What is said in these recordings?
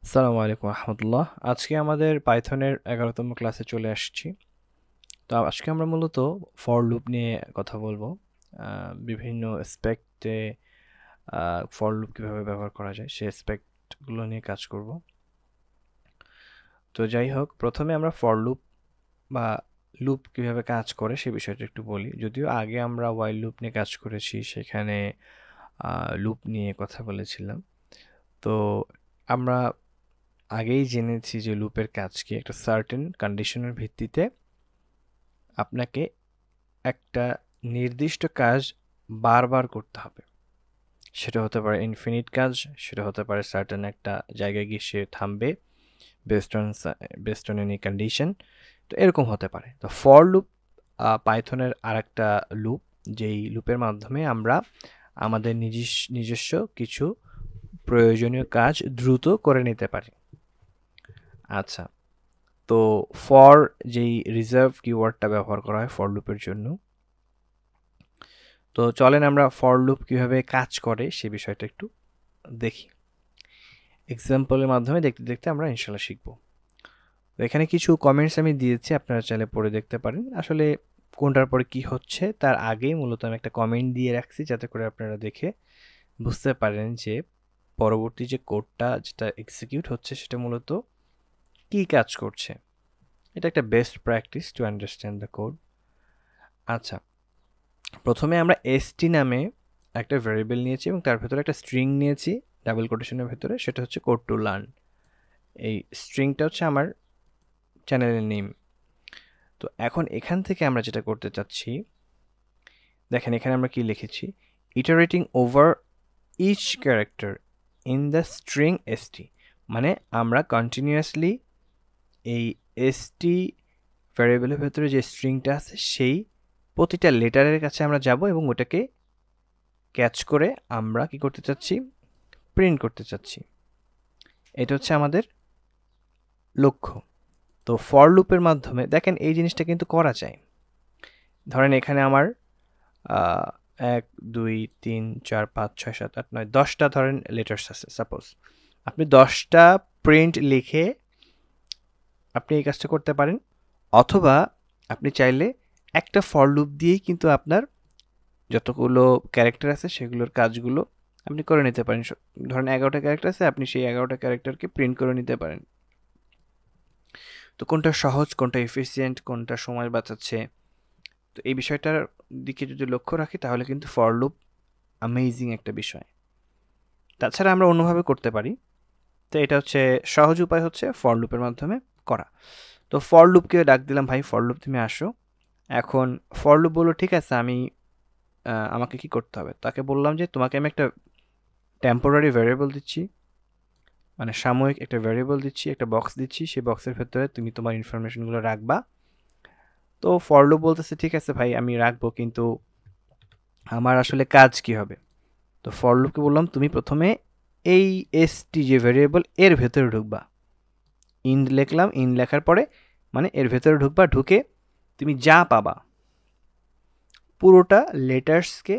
আসসালামু আলাইকুম রহমতুল্লাহ। আজকে আমাদের পাইথনের 11তম ক্লাসে চলে আসছি। তো আজকে আমরা মূলত ফর লুপ নিয়ে কথা বলবো। বিভিন্ন অ্যাসপেক্টে ফর লুপ কীভাবে ব্যবহার করা যায় সেই অ্যাসপেক্টগুলো নিয়ে কাজ করব। তো যাই হোক, প্রথমে আমরা ফর লুপ বা লুপ কীভাবে কাজ করে সে বিষয়টা একটু বলি। যদিও আগে আমরা ওয়াইল লুপ নিয়ে কাজ করেছি, সেখানে লুপ নিয়ে কথা বলেছিলাম। তো আমরা আগেই জেনেছি যে লুপের কাজ কি। একটা সার্টেন কন্ডিশনের ভিত্তিতে আপনাকে একটা নির্দিষ্ট কাজ বারবার করতে হবে। সেটা হতে পারে ইনফিনিট কাজ, সেটা হতে পারে সার্টেন একটা জায়গায় গিয়ে সে থামবে বেসড অন এনি কন্ডিশন। তো এরকম হতে পারে। তো ফর লুপ পাইথনের আরেকটা লুপ, যেই লুপের মাধ্যমে আমরা আমাদের নিজস্ব কিছু প্রয়োজনীয় কাজ দ্রুত করে নিতে পারি। আচ্ছা, তো ফর যেই রিজার্ভ কিওয়ার্ডটা ব্যবহার করা হয় ফর লুপের জন্য, তো চলেন আমরা ফর লুপ কীভাবে কাজ করে সে বিষয়টা একটু দেখি। এক্সাম্পলের মাধ্যমে দেখতে দেখতে আমরা ইনশাল্লাহ শিখব। তো এখানে কিছু কমেন্টস আমি দিয়েছি, আপনারা চাইলে পড়ে দেখতে পারেন। আসলে কোনটার পরে কি হচ্ছে তার আগেই মূলত আমি একটা কমেন্ট দিয়ে রাখছি, যাতে করে আপনারা দেখে বুঝতে পারেন যে পরবর্তী যে কোডটা যেটা এক্সিকিউট হচ্ছে সেটা মূলত কি কাজ করছে। এটা একটা best practice to understand the code. আচ্ছা, প্রথমে আমরা এসটি নামে একটা ভ্যারিয়েবল নিয়েছি এবং তার ভেতরে একটা স্ট্রিং নিয়েছি ডাবল কোটেশনের ভেতরে, সেটা হচ্ছে কোড টু লার্ন। এই স্ট্রিংটা হচ্ছে আমার চ্যানেলের নেম। তো এখন এখান থেকে আমরা যেটা করতে চাচ্ছি, দেখেন এখানে আমরা কি লিখেছি, iterating over each character in the string ST. মানে আমরা কন্টিনিউয়াসলি এই এসটি ভ্যারিয়েবলের ভেতরে যে স্ট্রিংটা আছে সেই প্রতিটা লেটারের কাছে আমরা যাব এবং ওটাকে ক্যাচ করে আমরা কি করতে চাচ্ছি, প্রিন্ট করতে চাচ্ছি। এটা হচ্ছে আমাদের লক্ষ্য। তো ফর লুপের মাধ্যমে দেখেন এই জিনিসটা কিন্তু করা যায়। ধরেন এখানে আমার 1 2 3 4 5 6 7 8 9 10টা ধরেন লেটার্স আছে সাপোজ। আপনি 10টা প্রিন্ট লিখে আপনি এই কাজটা করতে পারেন, অথবা আপনি চাইলে একটা ফর লুপ দিয়েই কিন্তু আপনার যতগুলো ক্যারেক্টার আছে সেগুলোর কাজগুলো আপনি করে নিতে পারেন। ধরেন 11টা ক্যারেক্টার আছে, আপনি সেই 11টা ক্যারেক্টারকে প্রিন্ট করে নিতে পারেন। তো কোনটা সহজ, কোনটা এফিসিয়েন্ট, কোনটা সময় বাঁচাচ্ছে, তো এই বিষয়টার দিকে যদি লক্ষ্য রাখি তাহলে কিন্তু ফর লুপ অ্যামেজিং একটা বিষয়। তাছাড়া আমরা অন্যভাবে করতে পারি। তো এটা হচ্ছে সহজ উপায়, হচ্ছে ফর লুপের মাধ্যমে করা। তো ফর লুপকে ডাক দিলাম, ভাই ফর লুপ তুমি আসো। এখন ফর লুপ বললো ঠিক আছে, আমাকে কি করতে হবে, তাকে বললাম যে তোমাকে আমি একটা টেম্পোরারি ভ্যারিয়েবল দিচ্ছি, মানে সাময়িক একটা ভ্যারিয়েবল দিচ্ছি, একটা বক্স দিচ্ছি, সেই বক্সের ভেতরে তুমি তোমার ইনফরমেশনগুলো রাখবা। তো ফর লুপ বলতেছে ঠিক আছে ভাই আমি রাখবো, কিন্তু আমার আসলে কাজ কি হবে। তো ফর লুপকে বললাম তুমি প্রথমে এই এসটি যে ভ্যারিয়েবল এর ভেতরে ঢুকবা। ইন লিখলাম, ইন লেখার পরে মানে এর ভেতরে ঢুকবা, ঢুকে তুমি যা পাবা পুরোটা লেটার্সকে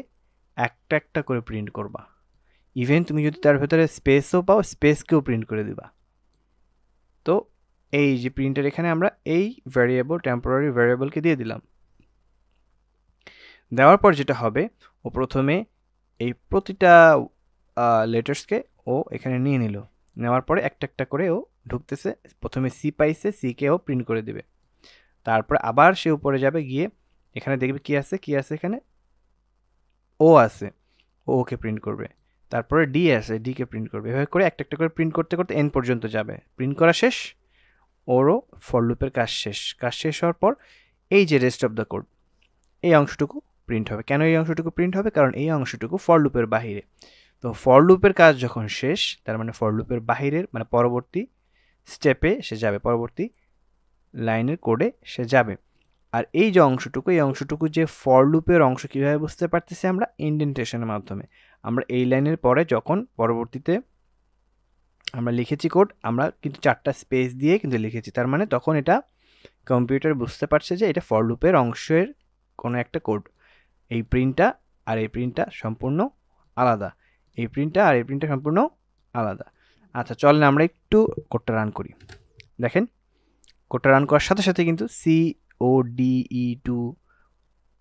একটা একটা করে প্রিন্ট করবা। ইভেন তুমি যদি তার ভেতরে স্পেসও পাও, স্পেসকেও প্রিন্ট করে দিবা। তো এই যে প্রিন্টের এখানে আমরা এই ভ্যারিয়েবল টেম্পোরারি ভ্যারিয়েবলকে দিয়ে দিলাম। দেওয়ার পর যেটা হবে, ও প্রথমে এই প্রতিটা লেটার্সকে ও এখানে নিয়ে নিল। নেওয়ার পরে একটা একটা করে ও ঢুকতেছে। প্রথমে সি পাইছে, সিকে ও প্রিন্ট করে দেবে। তারপরে আবার সে উপরে যাবে, গিয়ে এখানে দেখবে কি আছে, কি আছে এখানে ও আছে, ও ওকে প্রিন্ট করবে। তারপরে ডি আছে, ডিকে প্রিন্ট করবে। এভাবে করে একটা একটা করে প্রিন্ট করতে করতে এন পর্যন্ত যাবে। প্রিন্ট করা শেষ, ওরও ফর লুপের কাজ শেষ। কাজ শেষ হওয়ার পর এই যে রেস্ট অফ দ্য কোড, এই অংশটুকু প্রিন্ট হবে। কেন এই অংশটুকু প্রিন্ট হবে? কারণ এই অংশটুকু ফর লুপের বাহিরে। তো ফর লুপের কাজ যখন শেষ, তার মানে ফর লুপের বাহিরের মানে পরবর্তী স্টেপে সে যাবে, পরবর্তী লাইনের কোডে সে যাবে। আর এই যে অংশটুকু, এই অংশটুকু যে ফর লুপের অংশ, কীভাবে বুঝতে পারতেছি আমরা? ইনডেন্টেশনের মাধ্যমে। আমরা এই লাইনের পরে যখন পরবর্তীতে আমরা লিখেছি কোড, আমরা কিন্তু 4টা স্পেস দিয়ে কিন্তু লিখেছি, তার মানে তখন এটা কম্পিউটার বুঝতে পারছে যে এটা ফর লুপের অংশের কোনো একটা কোড। এই প্রিন্টটা আর এই প্রিন্টটা সম্পূর্ণ আলাদা, এই প্রিন্টটা আর এই প্রিন্টটা সম্পূর্ণ আলাদা। আচ্ছা চলেন আমরা একটু কোডটা রান করি। দেখেন কোডটা রান করার সাথে সাথে কিন্তু CODE2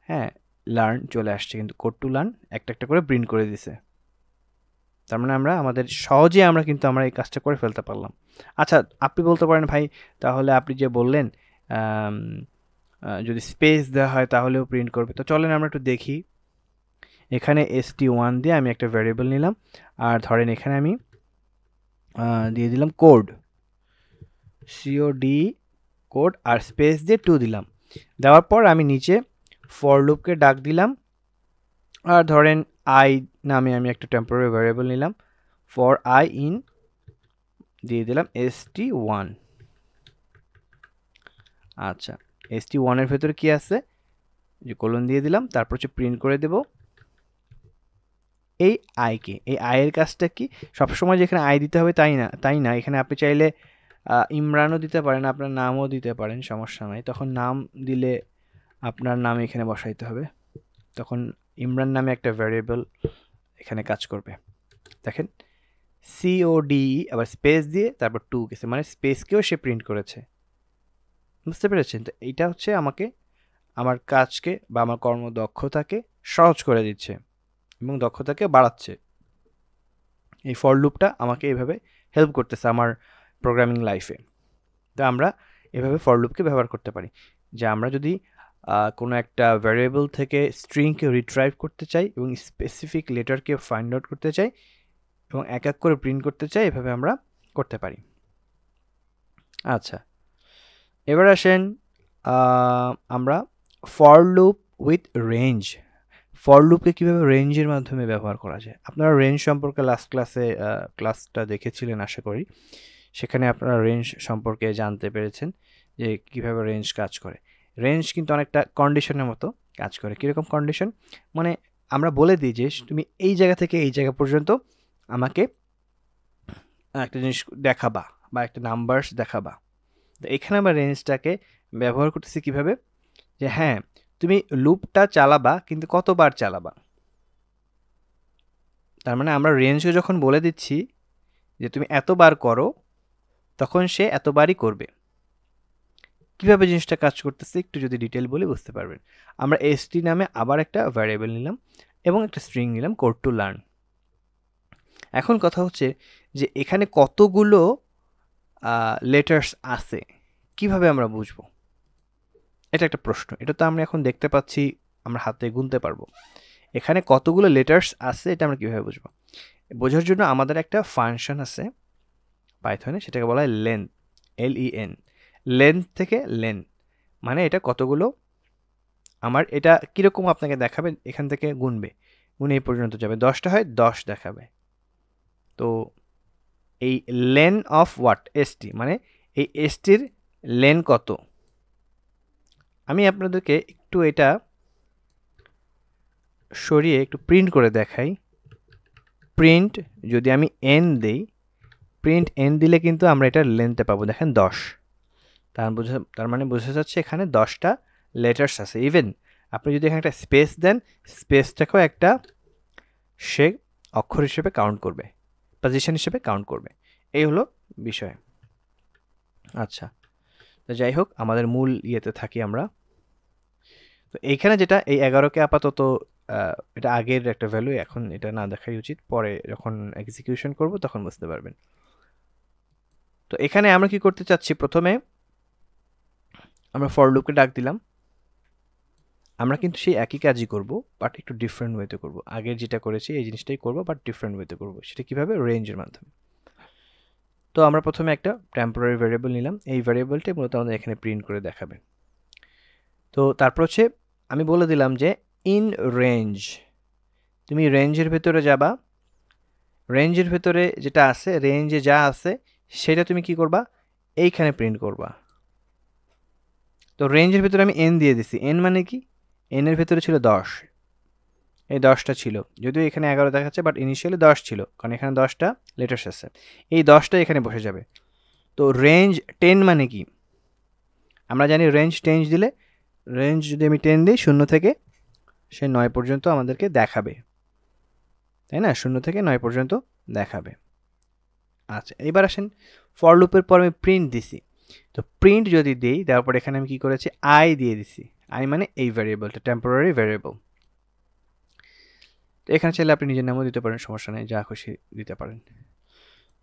হ্যাঁ লার্ন চলে আসছে, কিন্তু কোড টু লার্ন একটা একটা করে প্রিন্ট করে দিছে। তার মানে আমরা আমাদের সহজে আমরা কিন্তু আমরা এই কাজটা করে ফেলতে পারলাম। আচ্ছা আপনি বলতে পারেন ভাই তাহলে আপনি যে বললেন যদি স্পেস দেওয়া হয় তাহলেও প্রিন্ট করবে। তো চলেন আমরা একটু দেখি। এখানে st1 দিয়ে আমি একটা ভ্যারিয়েবল নিলাম, আর ধরেন এখানে আমি দিয়ে দিলাম কোড COD কোড আর স্পেস দিয়ে 2 দিলাম। দেওয়ার পর আমি নিচে ফর লুপকে ডাক দিলাম, আর ধরেন I নামে আমি একটা টেম্পোরারি ভ্যারিয়েবল নিলাম, ফর I ইন দিয়ে দিলাম st1। আচ্ছা st1 এর ভেতরে কি আছে, যে কোলন দিয়ে দিলাম, তারপর হচ্ছে প্রিন্ট করে দেব এই I কে। এই I এর কাজটা কি, সবসময় যেখানে I দিতে হবে তাই না, এখানে আপনি চাইলে ইমরানও দিতে পারেন, আপনার নামও দিতে পারেন, সমস্যা নাই। তখন নাম দিলে আপনার নাম এখানে বসাইতে হবে, তখন ইমরান নামে একটা ভ্যারিয়েবল এখানে কাজ করবে। দেখেন CODE আবার স্পেস দিয়ে তারপর 2 গেছে, মানে স্পেসকেও সে প্রিন্ট করেছে। বুঝতে পেরেছেন? তো এইটা হচ্ছে আমাকে আমার কাজকে বা আমার কর্মদক্ষতাকে সহজ করে দিচ্ছে এবং দক্ষতাকে বাড়াচ্ছে। এই ফর লুপটা আমাকে এইভাবে হেল্প করতেছে আমার প্রোগ্রামিং লাইফে। তো আমরা এভাবে ফর লুপকে ব্যবহার করতে পারি, যে আমরা যদি কোনো একটা ভ্যারিয়েবল থেকে স্ট্রিংকে রিট্রাইভ করতে চাই এবং স্পেসিফিক লেটারকে ফাইন্ড আউট করতে চাই এবং এক এক করে প্রিন্ট করতে চাই, এভাবে আমরা করতে পারি। আচ্ছা এবার আসেন আমরা for loop with range. For লুপকে কীভাবে রেঞ্জের মাধ্যমে ব্যবহার করা যায়। আপনারা রেঞ্জ সম্পর্কে লাস্ট ক্লাসটা দেখেছিলেন আশা করি, সেখানে আপনারা রেঞ্জ সম্পর্কে জানতে পেরেছেন যে কিভাবে রেঞ্জ কাজ করে। রেঞ্জ কিন্তু অনেকটা কন্ডিশনের মতো কাজ করে। কীরকম কন্ডিশন, মানে আমরা বলে দিই যে তুমি এই জায়গা থেকে এই জায়গা পর্যন্ত আমাকে একটা জিনিস দেখাবা বা একটা নাম্বারস দেখাবা। তো এখানে আমরা রেঞ্জটাকে ব্যবহার করতেছি কিভাবে, যে হ্যাঁ তুমি লুপটা চালাবা কিন্তু কতবার চালাবা। তার মানে আমরা রেঞ্জকে যখন বলে দিচ্ছি যে তুমি এতবার করো, তখন সে এতবারই করবে। কিভাবে জিনিসটা কাজ করতেছে একটু যদি ডিটেল বলে বুঝতে পারবেন। আমরা st নামে আবার একটা ভ্যারিয়েবল নিলাম এবং একটা স্ট্রিং নিলাম কোড টু লার্ন। এখন কথা হচ্ছে যে এখানে কতগুলো লেটার্স আছে, কিভাবে আমরা বুঝবো, এটা একটা প্রশ্ন। এটা তো আমরা এখন দেখতে পাচ্ছি, আমরা হাতে গুনতে পারবো। এখানে কতগুলো লেটার্স আছে এটা আমরা কীভাবে বুঝবো, বোঝার জন্য আমাদের একটা ফাংশন আছে পাইথনে, সেটাকে বলা হয় লেন, LEN। লেন থেকে লেন মানে এটা কতগুলো, আমার এটা কীরকম আপনাকে দেখাবে, এখান থেকে গুনবে, গুনে এই পর্যন্ত যাবে, 10টা হয় 10 দেখাবে। তো এই লেন অফ হোয়াট, ST, মানে এই STর লেন কত। আমি আপনাদেরকে একটু এটা সরিয়ে একটু প্রিন্ট করে দেখাই। প্রিন্ট যদি আমি n দেই, প্রিন্ট n দিলে কিন্তু আমরা এটার লেন্থে পাবো, দেখেন 10। তার মানে বোঝা যাচ্ছে এখানে 10টা লেটার্স আছে। ইভেন আপনি যদি এখানে একটা স্পেস দেন, স্পেসটাকেও একটা সে অক্ষর হিসেবে কাউন্ট করবে, পজিশন হিসেবে কাউন্ট করবে। এই হলো বিষয়। আচ্ছা তো যাই হোক, আমাদের মূল ইয়েতে থাকি আমরা। তো এইখানে যেটা এই 11কে আপাতত এটা আগের একটা ভ্যালু, এখন এটা না দেখাই উচিত, পরে যখন এক্সিকিউশন করব তখন বুঝতে পারবেন। তো এখানে আমরা কি করতে চাচ্ছি, প্রথমে আমরা ফর লুপকে ডাক দিলাম। আমরা কিন্তু সেই একই কাজই করব, বাট একটু ডিফারেন্ট ওয়েতে করব। আগের যেটা করেছি এই জিনিসটাই করব, বাট ডিফারেন্ট ওয়েতে করব। সেটা কিভাবে, রেঞ্জের মাধ্যমে। তো আমরা প্রথমে একটা টেম্পোরারি ভ্যারিয়েবল নিলাম, এই ভ্যারিয়েবলটাই মূলত আমাদের এখানে প্রিন্ট করে দেখাবে। তো তারপর হচ্ছে আমি বলে দিলাম যে ইন রেঞ্জ, তুমি রেঞ্জের ভেতরে যাবা, রেঞ্জের ভেতরে যেটা আছে, রেঞ্জে যা আছে সেটা তুমি কি করবা, এইখানে প্রিন্ট করবা। তো রেঞ্জের ভেতরে আমি n দিয়ে দিছি। n মানে কি, n এর ভেতরে ছিল 10, এই 10টা ছিল, যদিও এখানে 11 দেখাচ্ছে, বাট ইনিশিয়ালি 10 ছিল, কারণ এখানে 10টা লেটার্স আছে। এই 10টা এখানে বসে যাবে। তো রেঞ্জ 10 মানে কি, আমরা জানি রেঞ্জ 10 দিলে, রেঞ্জ যদি আমি 10 দিই 0 থেকে সে 9 পর্যন্ত আমাদেরকে দেখাবে, তাই না, 0 থেকে 9 পর্যন্ত দেখাবে। আচ্ছা, এবার আসেন ফর লুপের পর আমি প্রিন্ট দিছি। তো প্রিন্ট যদি দিই, তারপর এখানে আমি কি করেছি, আই দিয়ে দিছি। আই মানে এই ভ্যারিয়েবলটা, টেম্পোরারি ভ্যারিয়েবল। তো এখানে চাইলে আপনি নিজের নামও দিতে পারেন, সমস্যা নেই, যা খুশি দিতে পারেন।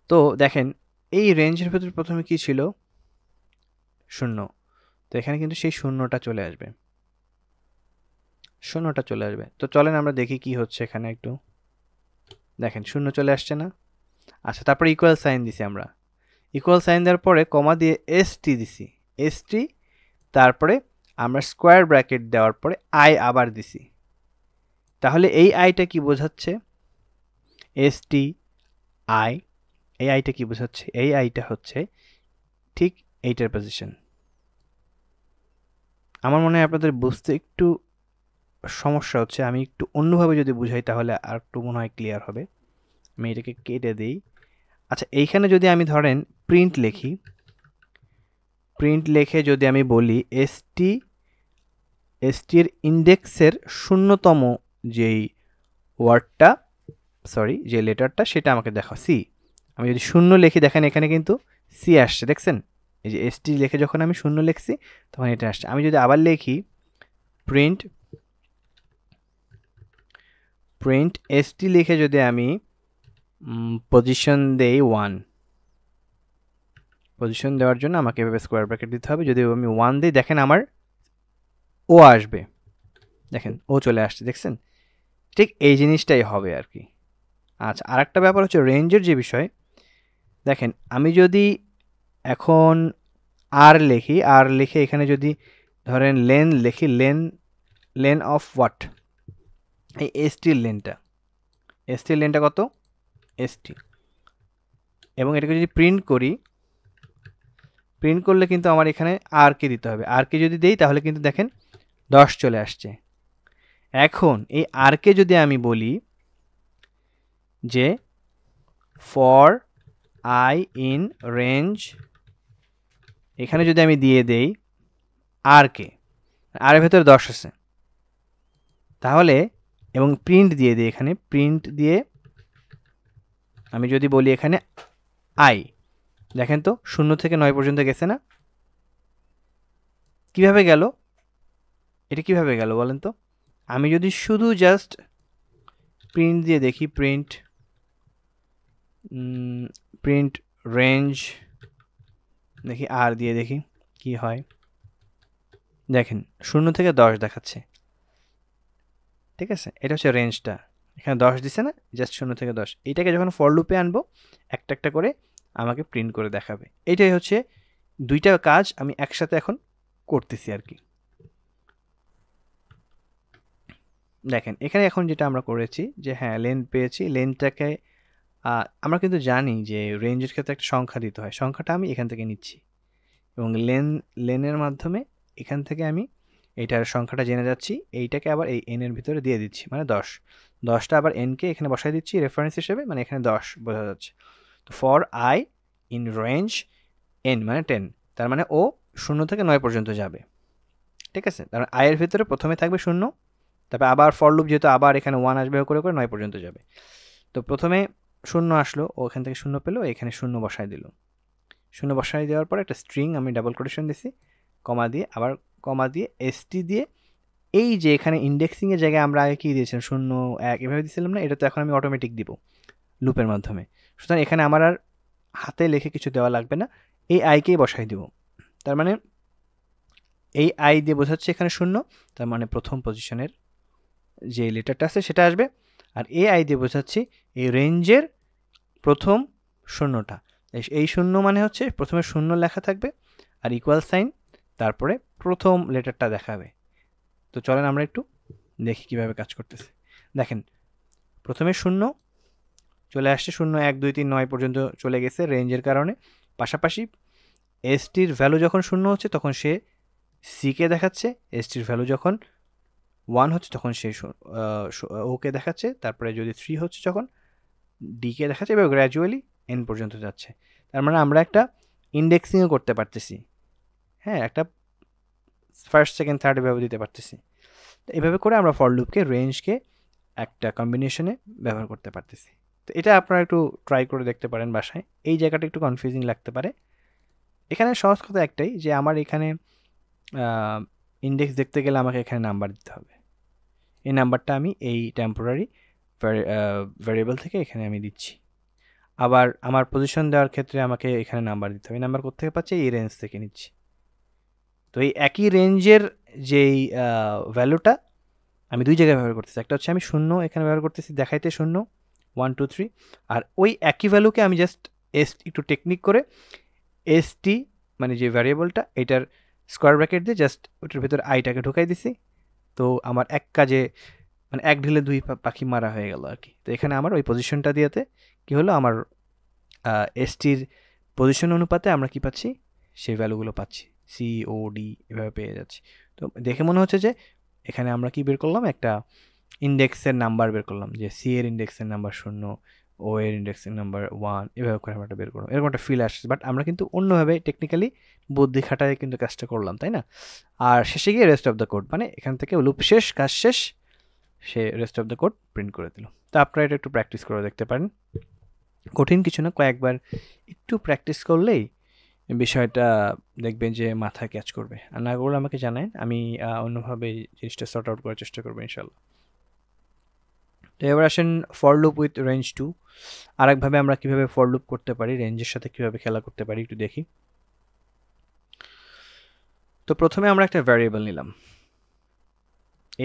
তো দেখেন এই রেঞ্জের ভেতরে প্রথমে কি ছিল, 0। তো এখানে কিন্তু সেই শূন্যটা চলে আসবে, শূন্যটা চলে আসবে। তো চলেন আমরা দেখি কি হচ্ছে এখানে একটু। দেখেন 0 চলে আসছে না? আচ্ছা, তারপরে ইকুয়াল সাইন দিছি আমরা। ইকুয়াল সাইন দেওয়ার পরে কমা দিয়ে এসটি দিছি, এসটি, তারপরে আমরা স্কোয়ার ব্র্যাকেট দেওয়ার পরে আই আবার দিছি। তাহলে এই আইটা কি বোঝাচ্ছে, এসটি আই, এই আইটা কি বোঝাচ্ছে, এই আইটা হচ্ছে ঠিক এইটার পজিশন। আমার মনে হয় আপনাদের বুঝতে একটু সমস্যা হচ্ছে, আমি একটু অন্যভাবে যদি বুঝাই তাহলে আর একটু মনে হয় ক্লিয়ার হবে। আমি এটাকে কেটে দিই। আচ্ছা, এইখানে যদি আমি ধরেন প্রিন্ট লিখি, প্রিন্ট লিখে যদি আমি বলি এসটি, এসটি এর ইন্ডেক্সের 0তম যেই ওয়ার্ডটা, সরি যে লেটারটা, সেটা আমাকে দেখাও, সি। আমি যদি 0 লিখি, দেখেন এখানে কিন্তু সি আসছে, দেখছেন? এই যে এসটি লিখে যখন আমি 0 লিখছি তখন এটা আসছে। আমি যদি আবার লিখি প্রিন্ট, প্রিন্ট এসটি লিখে যদি আমি পজিশন দেই 1, পজিশন দেওয়ার জন্য আমাকে এভাবে স্কোয়ার ব্র্যাকেট দিতে হবে। যদি আমি 1 দিই, দেখেন আমার ও আসবে, দেখেন ও চলে আসছে, দেখছেন? ঠিক এই জিনিসটাই হবে আর কি। আচ্ছা, আর একটা ব্যাপার হচ্ছে রেঞ্জের যে বিষয়, দেখেন আমি যদি এখন আর লিখি, আর লিখে এখানে যদি ধরেন লেন লিখি, লেন, লেন অফ হোয়াট, এই এসটির লেনটা, এসটির লেনটা কত, এসটি, এবং এটাকে যদি প্রিন্ট করি, প্রিন্ট করলে কিন্তু আমার এখানে আর কে দিতে হবে। আর কে যদি দেই তাহলে কিন্তু দেখেন 10 চলে আসছে। এখন এই আর কে যদি আমি বলি যে ফর আই ইন রেঞ্জ, এখানে যদি আমি দিয়ে দেই আর কে, আর এর ভেতরে 10 আছে, তাহলে এবং প্রিন্ট দিয়ে দিই, এখানে প্রিন্ট দিয়ে আমি যদি বলি এখানে আই, দেখেন তো 0 থেকে 9 পর্যন্ত গেছে না? কিভাবে গেল, এটা কিভাবে গেল বলেন তো? আমি যদি শুধু জাস্ট প্রিন্ট দিয়ে দেখি, প্রিন্ট, প্রিন্ট রেঞ্জ, দেখি আর দিয়ে দেখি কি হয়। দেখেন 0 থেকে 10 দেখাচ্ছে, ঠিক আছে? এটা হচ্ছে রেঞ্জটা, এখানে 10 দিছে না, জাস্ট 0 থেকে 10। এইটাকে যখন ফর লুপে আনবো, একটা একটা করে আমাকে প্রিন্ট করে দেখাবে। এইটাই হচ্ছে দুইটা কাজ আমি একসাথে এখন করতেছি আর কি। দেখেন এখানে এখন যেটা আমরা করেছি যে হ্যাঁ লেন পেয়েছি, লেনটাকে আমরা কিন্তু জানি যে রেঞ্জের ক্ষেত্রে একটা সংখ্যা দিতে হয়, সংখ্যাটা আমি এখান থেকে নিচ্ছি এবং লেনের মাধ্যমে এখান থেকে আমি এইটার সংখ্যাটা জেনে যাচ্ছি, এইটাকে আবার এই এন এর ভিতরে দিয়ে দিচ্ছি, মানে 10, 10টা আবার এনকে এখানে বসাই দিচ্ছি রেফারেন্স হিসেবে, মানে এখানে 10 বোঝা যাচ্ছে। তো for I in range N মানে 10, তার মানে ও 0 থেকে 9 পর্যন্ত যাবে, ঠিক আছে? তার আই এর ভিতরে প্রথমে থাকবে 0, তারপর আবার ফর লুপ যেহেতু আবার এখানে 1 আসবে করে করে 9 পর্যন্ত যাবে। তো প্রথমে 0 আসলো, ও এখান থেকে 0 পেলো, এখানে 0 বসায় দিল, 0 বসায় দেওয়ার পর একটা স্ট্রিং আমি ডাবল কোটেশন দিছি, কমা দিয়ে, আবার কমা দিয়ে এসটি দিয়ে, এই যে এখানে ইন্ডেক্সিংয়ের জায়গায় আমরা আগে কী দিয়েছিলাম 0 1 এভাবে দিয়েছিলাম না, এটা তো এখন আমি অটোমেটিক দিব লুপের মাধ্যমে। সুতরাং এখানে আমার আর হাতে লিখে কিছু দেওয়া লাগবে না, এই আইকেই বসাই দিব। তার মানে এই আই দিয়ে বোঝাচ্ছে এখানে 0, তার মানে প্রথম পজিশনের যে লেটারটা আছে সেটা আসবে। আর এ আই দিয়ে বোঝাচ্ছি এই রেঞ্জের প্রথম 0টা, এই 0 মানে হচ্ছে প্রথমে 0 লেখা থাকবে আর ইকুয়াল সাইন, তারপরে প্রথম লেটারটা দেখাবে। তো চলেন আমরা একটু দেখি কিভাবে কাজ করতেছে। দেখেন প্রথমে 0 চলে আসছে, 0 1 2 3 9 পর্যন্ত চলে গেছে রেঞ্জের কারণে। পাশাপাশি এসটির ভ্যালু যখন 0 হচ্ছে তখন সে সিকে দেখাচ্ছে, এসটির ভ্যালু যখন 1 হচ্ছে তখন সে ওকে দেখাচ্ছে, তারপরে যদি 3 হচ্ছে যখন ডিকে দেখাচ্ছে, এবার গ্র্যাজুয়ালি এন পর্যন্ত যাচ্ছে। তার মানে আমরা একটা ইন্ডেক্সিংও করতে পারতেছি, হ্যাঁ, একটা ফার্স্ট সেকেন্ড থার্ড এভাবে দিতে পারতেছি। তো এইভাবে করে আমরা ফর লুপকে রেঞ্জকে একটা কম্বিনেশনে ব্যবহার করতে পারতেছি। তো এটা আপনারা একটু ট্রাই করে দেখতে পারেন বাসায়। এই জায়গাটা একটু কনফিউজিং লাগতে পারে। এখানে সহজ কথা একটাই যে আমার এখানে ইন্ডেক্স দেখতে গেলে আমাকে এখানে নাম্বার দিতে হবে। এই নাম্বারটা আমি এই টেম্পোরারি ভ্যারিয়েবল থেকে এখানে আমি দিচ্ছি। আবার আমার পজিশন দেওয়ার ক্ষেত্রে আমাকে এখানে নাম্বার দিতে হবে। নাম্বার কোত্থেকে পাচ্ছি? এই রেঞ্জ থেকে নিচ্ছি। তো এই একই রেঞ্জের যেই ভ্যালুটা আমি দুই জায়গায় ব্যবহার করতেছি। একটা হচ্ছে আমি 0 এখানে ব্যবহার করতেছি দেখাইতে 0 1 2 3, আর ওই একই ভ্যালুকে আমি জাস্ট একটু টেকনিক করে st মানে যে ভ্যারিয়েবলটা এটার স্কোয়ার ব্র্যাকেট দিয়ে জাস্ট ওটার ভিতরে আইটাকে ঢুকাই দিছি। তো আমার এক কাজে মানে এক ঢিলে দুই পাখি মারা হয়ে গেল আর কি। তো এখানে আমার ওই পজিশনটা দিয়েতে কি হলো, আমার এসটির পজিশন অনুপাতে আমরা কি পাচ্ছি? সেই ভ্যালুগুলো পাচ্ছি, সি ও ডি এভাবে পেয়ে যাচ্ছি। তো দেখে মনে হচ্ছে যে এখানে আমরা কি বের করলাম? একটা ইন্ডেক্সের নাম্বার বের করলাম, যে সি এর ইন্ডেক্সের নাম্বার 0, ও এর ইন্ডেক্সের নাম্বার 1, এভাবে করে আমরা বের করলাম। এরকম একটা ফিল আসছে, বাট আমরা কিন্তু অন্যভাবে টেকনিক্যালি বুদ্ধি খাটায় কিন্তু কাজটা করলাম, তাই না? আর শেষে গিয়ে রেস্ট অফ দ্য কোড, মানে এখান থেকে লুপ শেষ, কাজ শেষ, সে rest of the code print করে দিল। তো আপনারা এটা একটু প্র্যাকটিস করে দেখতে পারেন। কঠিন কিছু না, কয়েকবার একটু প্র্যাকটিস করলেই বিষয়টা দেখবেন যে মাথায় ক্যাচ করবে। আর না করলে আমাকে জানান, আমি অন্যভাবে জিনিসটা সর্ট আউট করার চেষ্টা করবো ইনশাল্লাহ। তো এবার আসেন ফর লুপ উইথ রেঞ্জ 2। আরেকভাবে আমরা কিভাবে ফর লুপ করতে পারি, রেঞ্জের সাথে কিভাবে খেলা করতে পারি একটু দেখি। তো প্রথমে আমরা একটা ভ্যারিয়েবল নিলাম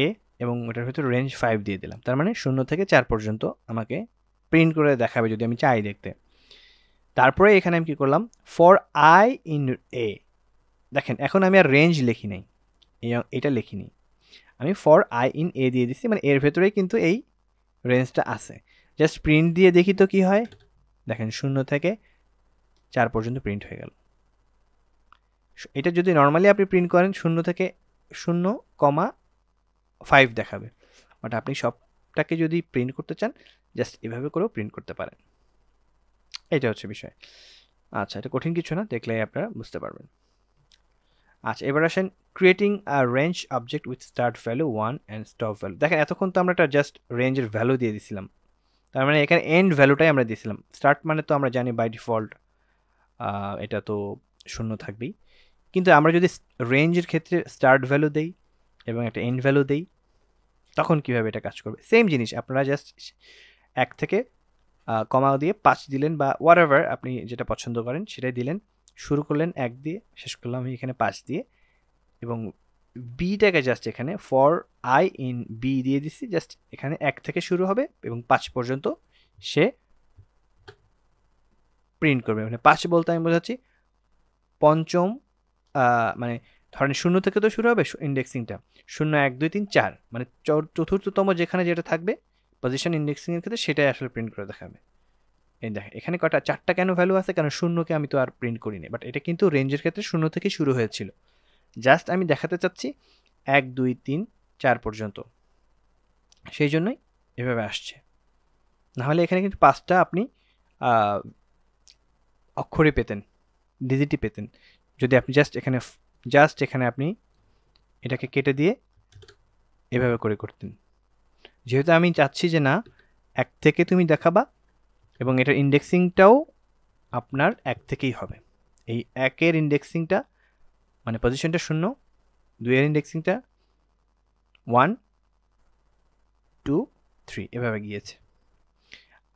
এ, এবং ওটার ভিতরে রেঞ্জ 5 দিয়ে দিলাম। তার মানে 0 থেকে 4 পর্যন্ত আমাকে প্রিন্ট করে দেখাবে যদি আমি চাই দেখতে। তারপরে এখানে আমি কি করলাম? For I in a. দেখেন এখন আমি আর রেঞ্জ লিখি নাই, এটা লিখিনি, আমি ফর আই ইন এ দিয়ে দিচ্ছি, মানে এর ভেতরেই কিন্তু এই রেঞ্জটা আছে। জাস্ট প্রিন্ট দিয়ে দেখি তো কি হয়। দেখেন 0 থেকে 4 পর্যন্ত প্রিন্ট হয়ে গেল। এটা যদি নর্মালি আপনি প্রিন্ট করেন 0 থেকে 0,5 দেখাবে, বাট আপনি সবটাকে যদি প্রিন্ট করতে চান জাস্ট এভাবে করেও প্রিন্ট করতে পারেন। এটা হচ্ছে বিষয়। আচ্ছা, এটা কঠিন কিছু না, দেখলে আপনারা বুঝতে পারবেন। আচ্ছা, এবার আসেন creating a range object with start value 1 and stop value. দেখেন এতক্ষণ তো আমরা একটা জাস্ট রেঞ্জের ভ্যালু দিয়ে দিছিলাম, তার মানে এখানে এন্ড ভ্যালুটাই আমরা দিয়েছিলাম। স্টার্ট মানে তো আমরা জানি বাই ডিফল্ট এটা তো 0 থাকবেই, কিন্তু আমরা যদি রেঞ্জের ক্ষেত্রে স্টার্ট ভ্যালু দেই এবং একটা এন্ড ভ্যালু দেই তখন কীভাবে এটা কাজ করবে? সেম জিনিস, আপনারা জাস্ট 1 থেকে কমা দিয়ে 5 দিলেন, বা হোয়াট এভার আপনি যেটা পছন্দ করেন সেটাই দিলেন। শুরু করলেন 1 দিয়ে, শেষ করলাম আমি এখানে 5 দিয়ে, এবং বিটাকে জাস্ট এখানে ফর আই ইন বি দিয়ে দিচ্ছি। জাস্ট এখানে 1 থেকে শুরু হবে এবং 5 পর্যন্ত সে প্রিন্ট করবে। মানে 5 বলতে আমি বোঝাচ্ছি পঞ্চম, মানে ধরেন 0 থেকে তো শুরু হবে ইন্ডেক্সিংটা, 0 1 2 3 4, মানে চতুর্থতম যেখানে যেটা থাকবে পজিশন ইন্ডেক্সিংয়ের ক্ষেত্রে সেটাই আসলে প্রিন্ট করে দেখাবে। এই দেখেন এখানে কটা 4টা কেন ভ্যালু আছে? কারণ 0কে আমি তো আর প্রিন্ট করিনি, বাট এটা কিন্তু রেঞ্জের ক্ষেত্রে 0 থেকে শুরু হয়েছিল। জাস্ট আমি দেখাতে চাচ্ছি 1 2 3 4 পর্যন্ত, সেই জন্যই এভাবে আসছে। নাহলে এখানে কিন্তু 5টা আপনি অক্ষরই পেতেন, ডিজিটই পেতেন, যদি আপনি জাস্ট এখানে আপনি এটাকে কেটে দিয়ে এভাবে করে করতেন। যেহেতু আমি চাচ্ছি যে না 1 থেকে তুমি দেখাবা, এবং এটার ইন্ডেক্সিংটাও আপনার 1 থেকেই হবে। এই 1 এর ইন্ডেক্সিংটা মানে পজিশনটা 0, 2 এর ইন্ডেক্সিংটা 1 2 3 এভাবে গিয়েছে।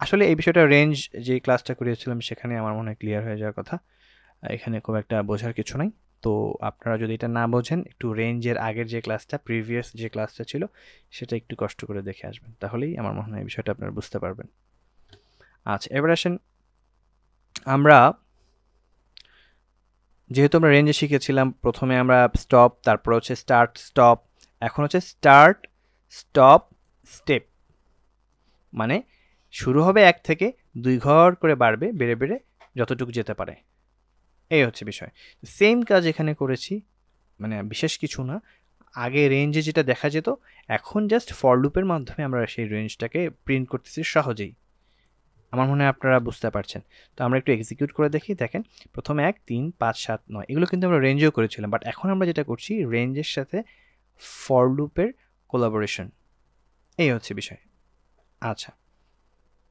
আসলে এই বিষয়টা রেঞ্জ যে ক্লাসটা করিয়েছিলাম সেখানে আমার মনে হয় ক্লিয়ার হয়ে যাওয়ার কথা, এখানে খুব একটা বোঝার কিছু নাই। তো আপনারা যদি এটা না বোঝেন একটু রেঞ্জের আগের যে ক্লাসটা, প্রিভিয়াস যে ক্লাসটা ছিল সেটা একটু কষ্ট করে দেখে আসবেন, তাহলেই আমার মনে হয় এই বিষয়টা আপনারা বুঝতে পারবেন। আচ্ছা, এবার আসেন আমরা যেহেতু আমরা রেঞ্জে শিখেছিলাম প্রথমে আমরা স্টপ, তারপর হচ্ছে স্টার্ট স্টপ, এখন হচ্ছে স্টার্ট স্টপ স্টেপ, মানে শুরু হবে 1 থেকে 2 ঘর করে বাড়বে, বেড়ে বেড়ে যতটুকু যেতে পারে, এই হচ্ছে বিষয়। সেম কাজ এখানে করেছি, মানে বিশেষ কিছু না। আগে রেঞ্জে যেটা দেখা যেত, এখন জাস্ট ফর লুপের মাধ্যমে আমরা সেই রেঞ্জটাকে প্রিন্ট করতেছি সহজেই। আমার মনে হয় আপনারা বুঝতে পারছেন। তো আমরা একটু এক্সিকিউট করে দেখি। দেখেন প্রথমে 1 3 5 7 9 এগুলো কিন্তু আমরা রেঞ্জেও করেছিলাম, বাট এখন আমরা যেটা করছি রেঞ্জের সাথে ফর লুপের কোলাবোরেশন, এই হচ্ছে বিষয়। আচ্ছা,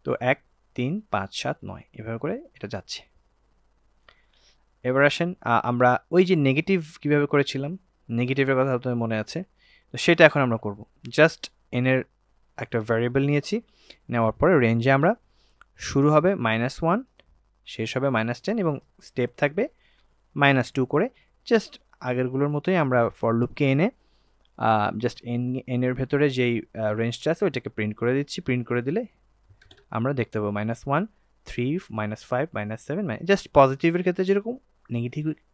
তো 1 3 5 7 9 এভাবে করে এটা যাচ্ছে। এবার আসেন আমরা ওই যে নেগেটিভ কিভাবে করেছিলাম, নেগেটিভের কথা আপনাদের মনে আছে, তো সেটা এখন আমরা করব। জাস্ট n এর একটা ভ্যারিয়েবল নিয়েছি, নেওয়ার পরে রেঞ্জে আমরা শুরু হবে -1, শেষ হবে -10 এবং স্টেপ থাকবে -2 করে। জাস্ট আগেরগুলোর মতোই আমরা ফর লুপকে এনে জাস্ট n এর ভেতরে যেই রেঞ্জটা আছে ওইটাকে প্রিন্ট করে দিচ্ছি। প্রিন্ট করে দিলে আমরা দেখতে পাবো -1, 3, -5, -7, জাস্ট পজিটিভের ক্ষেত্রে যেরকম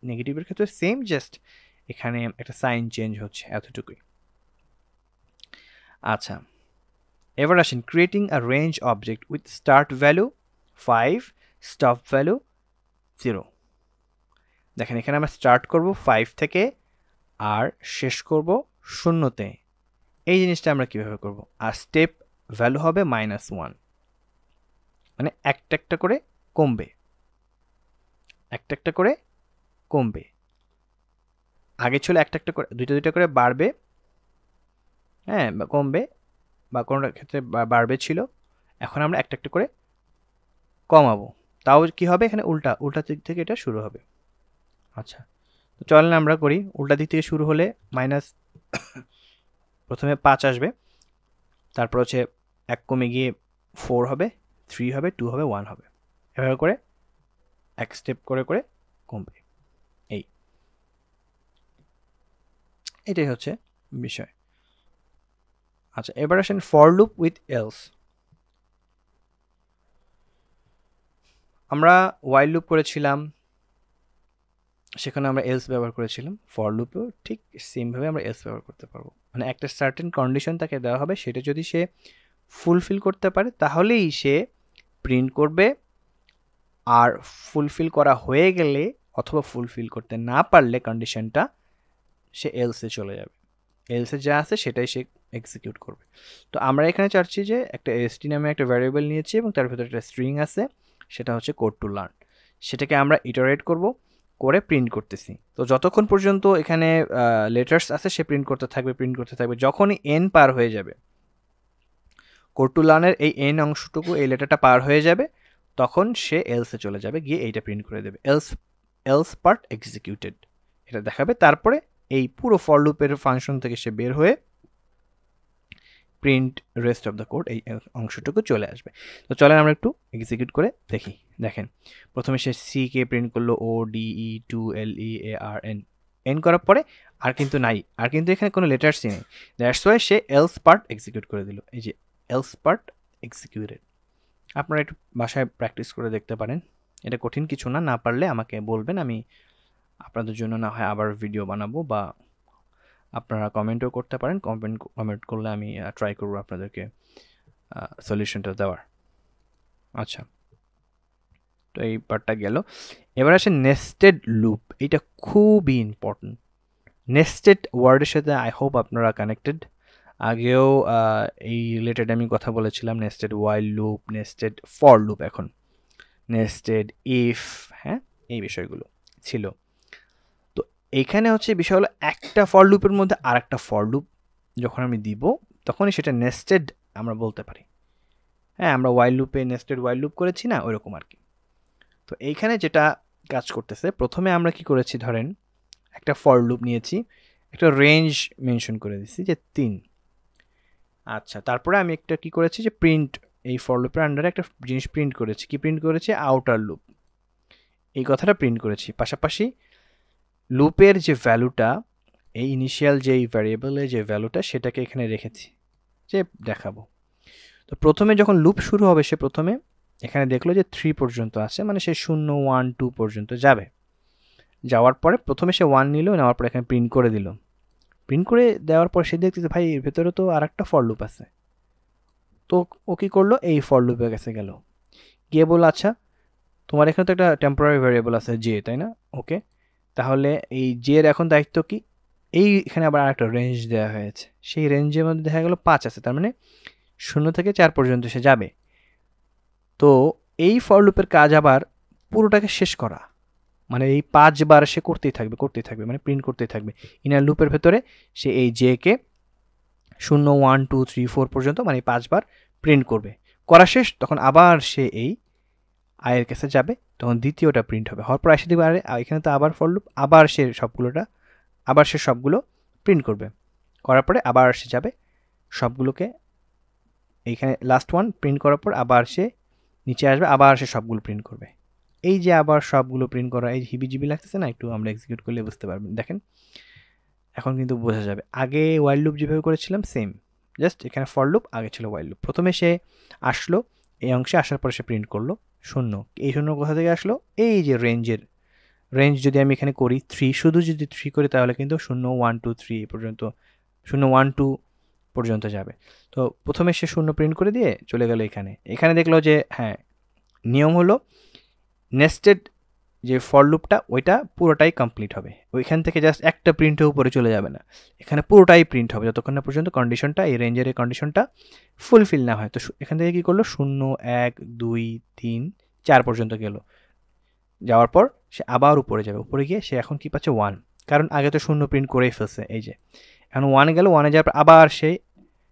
নেগেটিভের ক্ষেত্রে সেম, জাস্ট এখানে একটা সাইন চেঞ্জ হচ্ছে, এতটুকুই। আচ্ছা, এবার আসেন creating a range object with start value 5, stop value 0। দেখেন এখানে আমরা স্টার্ট করব 5 থেকে আর শেষ করব 0-তে। এই জিনিসটা আমরা কিভাবে করব? আর স্টেপ ভ্যালু হবে -1, মানে একটা একটা করে কমবে, একটা একটা করে কমবে। আগে ছিল একটা একটা করে দুইটা দুইটা করে বাড়বে, হ্যাঁ, বা কমবে, বা কোনো ক্ষেত্রে বাড়বে ছিল। এখন আমরা একটা একটা করে কমাবো। তাও কি হবে? এখানে উল্টা উল্টা দিক থেকে এটা শুরু হবে। আচ্ছা, তো চলেন আমরা করি। উল্টা দিক থেকে শুরু হলে মাইনাস প্রথমে 5 আসবে, তারপর হচ্ছে 1 কমে গিয়ে 4 হবে, 3 হবে, 2 হবে, 1 হবে। এভাবে করে এক স্টেপ করে করে কমবে। এটাই হচ্ছে বিষয়। আচ্ছা, এবার আসেন ফর লুপ উইথ এলস। আমরা ওয়াইল লুপ করেছিলাম, সেখানে আমরা এলস ব্যবহার করেছিলাম। ফর লুপেও ঠিক সেমভাবে আমরা এলস ব্যবহার করতে পারবো। মানে একটা সার্টেন কন্ডিশন তাকে দেওয়া হবে, সেটা যদি সে ফুলফিল করতে পারে তাহলেই সে প্রিন্ট করবে, আর ফুলফিল করা হয়ে গেলে অথবা ফুলফিল করতে না পারলে কন্ডিশনটা, সে এলসে চলে যাবে। এলসে যা আছে সেটাই সে এক্সিকিউট করবে। তো আমরা এখানে চাচ্ছি যে একটা এসটি নামে একটা ভ্যারিয়েবল নিয়েছি এবং তার ভিতরে একটা স্ট্রিং আছে, সেটা হচ্ছে কোড টু লার্ন। সেটাকে আমরা ইটারেট করব, করে প্রিন্ট করতেছি। তো যতক্ষণ পর্যন্ত এখানে লেটার্স আছে সে প্রিন্ট করতে থাকবে, প্রিন্ট করতে থাকবে। যখনই এন পার হয়ে যাবে, কোড টু লার্নের এই এন অংশটুকু, এই লেটারটা পার হয়ে যাবে, তখন সে এলসে চলে যাবে, গিয়ে এইটা প্রিন্ট করে দেবে, এলস পার্ট এক্সিকিউটেড এটা দেখাবে। তারপরে এই পুরো ফর লুপের ফাংশন থেকে সে বের হয়ে print rest of the code এই অংশটুকু চলে আসবে। তো চলেন আমরা একটু এক্সিকিউট করে দেখি। দেখেন প্রথমে সে সি কে প্রিন্ট করলো, ও ডি ই 2 এল ই এ আর এন, এন করার পরে আর কিন্তু নাই, আর কিন্তু এখানে কোনো লেটার্সই নেই। That's why say else part execute করে দিল। এই যে এলস পার্ট এক্সিকিউটেড। আপনারা একটু বাসায় প্র্যাকটিস করে দেখতে পারেন, এটা কঠিন কিছু না। না পারলে আমাকে বলবেন, আমি আপনাদের জন্য না হয় আবার ভিডিও বানাবো, বা আপনারা কমেন্টও করতে পারেন। কমেন্ট করলে আমি ট্রাই করবো আপনাদেরকে সলিউশনটা দেওয়ার। আচ্ছা, তো এই পার্টটা গেল। এবার আসে নেস্টেড লুপ। এটা খুবই ইম্পর্টেন্ট। নেস্টেড ওয়ার্ডের সাথে আই হোপ আপনারা কানেক্টেড। আগেও এই রিলেটেড আমি কথা বলেছিলাম, nested while loop, nested for loop, এখন নেস্টেড ইফ, হ্যাঁ, এই বিষয়গুলো ছিল। তো এইখানে হচ্ছে বিষয় হলো, একটা ফর লুপের মধ্যে আর একটা ফর লুপ যখন আমি দিব, তখনই সেটা নেস্টেড আমরা বলতে পারি। হ্যাঁ, আমরা ওয়াইল লুপে নেস্টেড ওয়াইল লুপ করেছি না, ওইরকম আর কি। তো এইখানে যেটা কাজ করতেছে, প্রথমে আমরা কি করেছি, ধরেন একটা ফর লুপ নিয়েছি, একটা রেঞ্জ মেনশন করে দিচ্ছি যে 3। আচ্ছা, তারপরে আমি একটা কি করেছি যে প্রিন্ট, এই ফর লুপের আন্ডারে একটা জিনিস প্রিন্ট করেছি। কি প্রিন্ট করেছি? আউটার লুপ, এই কথাটা প্রিন্ট করেছি। পাশাপাশি লুপের যে ভ্যালুটা, এই ইনিশিয়াল যেই ভ্যারিয়েবলের যে ভ্যালুটা, সেটাকে এখানে রেখেছি যে দেখাবো। তো প্রথমে যখন লুপ শুরু হবে, সে প্রথমে এখানে দেখলো যে 3 পর্যন্ত আছে, মানে সে 0, 1, 2 পর্যন্ত যাবে। যাওয়ার পরে প্রথমে সে 1 নিল, নেওয়ার পরে এখানে প্রিন্ট করে দিল। প্রিন্ট করে দেওয়ার পর সে দেখতেছে, ভাই এর ভেতরে তো আর একটা ফর লুপ আছে। তো ও কী করলো, এই ফর লুপের কাছে গেল, গিয়ে বলল, আচ্ছা তোমার এখানে তো একটা টেম্পোরারি ভ্যারিয়েবল আছে জে, তাই না? ওকে, তাহলে এই জের এখন দায়িত্ব কি? এই এখানে আবার আরেকটা রেঞ্জ দেওয়া হয়েছে, সেই রেঞ্জের মধ্যে দেখা গেল 5 আছে, তার মানে 0 থেকে 4 পর্যন্ত সে যাবে। তো এই ফর লুপের কাজ আবার পুরোটাকে শেষ করা, মানে এই 5 বার সে করতেই থাকবে, মানে প্রিন্ট করতেই থাকবে। ইনার লুপের ভেতরে সে এই জে কে 0, 1, 2, 3, 4 পর্যন্ত, মানে 5 বার প্রিন্ট করবে। করা শেষ, তখন আবার সে এই আয়ের কাছে যাবে, তখন দ্বিতীয়টা প্রিন্ট হবে। হওয়ার পর এসে দেখবে আরে এখানে তো আবার ফর লুপ, আবার সে সবগুলো প্রিন্ট করবে। করার পরে আবার সে যাবে সবগুলোকে, এইখানে লাস্ট ওয়ান প্রিন্ট করার পর আবার সে নিচে আসবে, আবার সে সবগুলো প্রিন্ট করবে। এই যে আবার সবগুলো প্রিন্ট করা, এই হিবিজিবি লাগতেছে না? একটু আমরা এক্সিকিউট করলে বুঝতে পারবেন। দেখেন এখন কিন্তু বোঝা যাবে। আগে ওয়াইল লুপ যেভাবে করেছিলাম সেম, জাস্ট এখানে ফর লুপ, আগে ছিল ওয়াইল লুপ। প্রথমে সে আসলো এই অংশে, আসার পরে সে প্রিন্ট করলো শূন্য। এই শূন্য কোথা থেকে আসলো? এই যে রেঞ্জ যদি আমি এখানে করি 3, শুধু যদি 3 করি তাহলে কিন্তু 0 1 2 3 পর্যন্ত, 0 1 2 পর্যন্ত যাবে। তো প্রথমে সে শূন্য প্রিন্ট করে দিয়ে চলে গেল এখানে দেখলো যে হ্যাঁ, নিয়ম হলো নেস্টেড যে ফর লুপটা ওইটা পুরোটাই কমপ্লিট হবে, ওইখান থেকে জাস্ট একটা প্রিন্টের উপরে চলে যাবে না, এখানে পুরোটাই প্রিন্ট হবে যতক্ষণ না পর্যন্ত কন্ডিশনটা, এই রেঞ্জের কন্ডিশনটা ফুলফিল না হয়। তো এখান থেকে কী করলো, 0 1 2 3 4 পর্যন্ত গেল, যাওয়ার পর সে আবার উপরে যাবে, উপরে গিয়ে সে এখন কি পাচ্ছে 1, কারণ আগে তো শূন্য প্রিন্ট করেই ফেলছে। এই যে এখন 1 গেল, 1 যাওয়ার পর আবার সে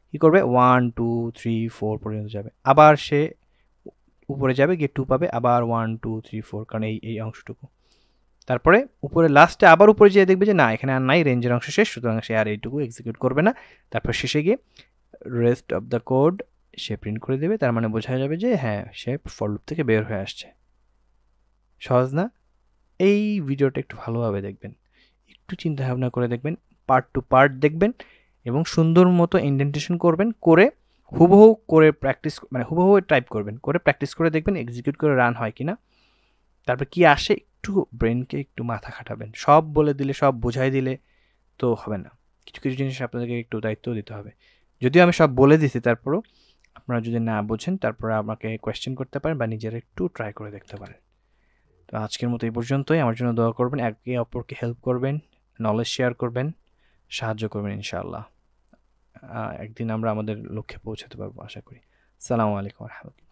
কী করবে, 1 2 3 4 পর্যন্ত যাবে, আবার সে উপরে যাবে, গিয়ে 2 পাবে, আবার 1 2 3 4, কারণ এই অংশটুকু। তারপরে উপরে লাস্টে আবার উপরে যেয়ে দেখবে যে না এখানে আর নাই, রেঞ্জের অংশ শেষ, সুতরাং সে আর এইটুকু এক্সিকিউট করবে না। তারপর শেষে গিয়ে rest of the code say print করে দেবে, তার মানে বোঝা যাবে যে হ্যাঁ সে ফর লুপ থেকে বের হয়ে আসছে। সহজ না? এই ভিডিওটা একটু ভালোভাবে দেখবেন, একটু চিন্তা ভাবনা করে দেখবেন, পার্ট টু পার্ট দেখবেন এবং সুন্দর মতো ইন্ডেন্টেশন করবেন, করে হুবহু করে প্র্যাকটিস, মানে হুবহু টাইপ করবেন, করে প্র্যাকটিস করে দেখবেন এক্সিকিউট করে রান হয় কিনা। তারপর কি আসে একটু ব্রেনকে একটু মাথা খাটাবেন। সব বলে দিলে, সব বোঝাই দিলে তো হবে না, কিছু কিছু জিনিস আপনাদেরকে একটু দায়িত্ব দিতে হবে। যদিও আমি সব বলে দিছি, তারপরও আপনারা যদি না বোঝেন তারপরে আমাকে কোয়েশ্চেন করতে পারেন বা নিজেরা একটু ট্রাই করে দেখতে পারেন। তো আজকের মতো এই পর্যন্তই। আমার জন্য দোয়া করবেন, একে অপরকে হেল্প করবেন, নলেজ শেয়ার করবেন, সাহায্য করবেন ইনশাআল্লাহ। একদিন আমরা আমাদের লক্ষ্যে পৌঁছাতে পারবো আশা করি। আসসালামু আলাইকুম ওয়া রাহমাতুল্লাহ।